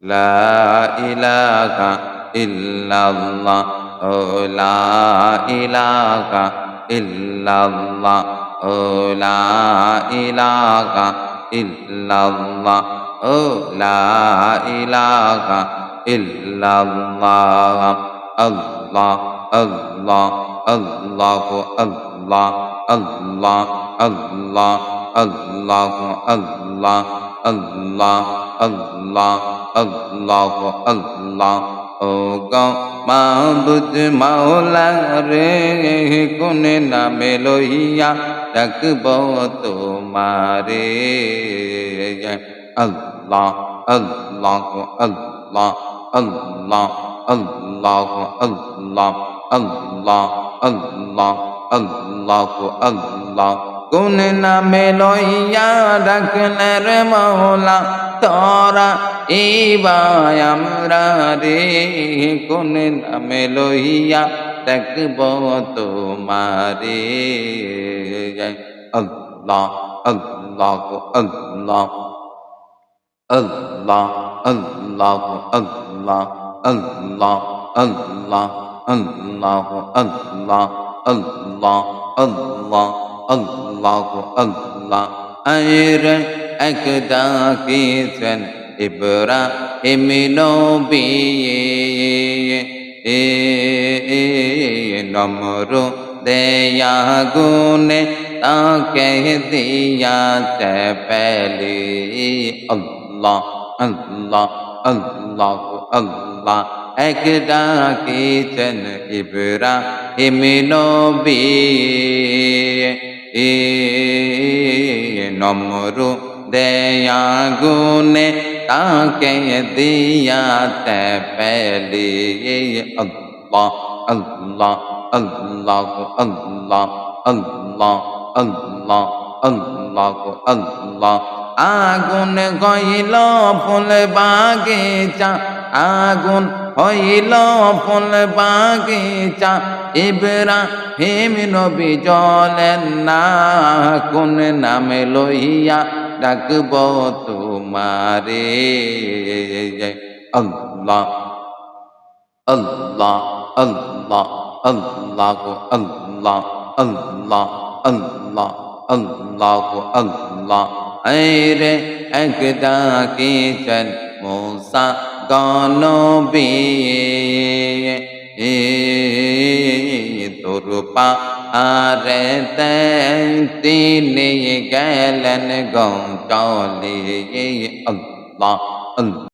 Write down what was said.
লা ইলাহা ইল্লাল্লাহ ও লা ইলাহা ইল্লাল্লাহ ও লা ইলাহা ইল্লাল্লাহ ও লা ইলাহা ইল্লাল্লাহ আল্লাহ আল্লাহ আল্লাহু আল্লাহ আল্লাহ আল্লাহ আল্লাহু আল্লাহ আল্লাহ আল্লাহ আল্লাহু আল্লাহ ও গো মাবুদ মাওলা রে কোন নামে লইয়া ডাকব তোমারে আল্লাহ আল্লাহ আল্লাহ আল্লাহ আল্লাহ আল্লাহ আল্লাহ আল্লাহ আল্লাহ আল্লাহ কোন নামে লইয়া ডাকলে রে মওলা তোরা ইবাই আমরা রে কোন নামে লইয়া ডাকব তোমারে আল্লাহ আল্লাহ আল্লাহ আল্লাহ আল্লাহ আল্লাহ আল্লাহ আল্লাহ আল্লাহ আল্লাহ আল্লাহ আল্লাহ আল্লাহ আল্লাহ আয়রে এক ডাকিছেন ইব্রাহিম নবী নমরুদের আগুনে তাকে দিয়াছে পেলি আল্লাহ আল্লাহ আল্লাহ আল্লাহ এক ডাকিছেন ইব্রাহিম নবী নমরুদের আগুনে তাকে দিয়াতে পেলি আল্লাহ আল্লাহ আল্লাহ আল্লাহ আল্লাহ আল্লাহ আল্লাহ আল্লাহ আগুন হইল ফুল বাগিচা আগুন হইল ফুল বাগিচা ইব্রাহিম নবী জ্বলেন না কোন নামে লইয়া ডাকব তোমারে আল্লাহ আল্লাহ আল্লাহ আল্লাহ আল্লাহ আল্লাহ আল্লাহ আল্লাহ আল্লাহ আরে এক ডাকিছেন মূসা গনবী তোর পাহাড়ে তিনি গেলেন গৌচলে আল্লাহ আল্লাহ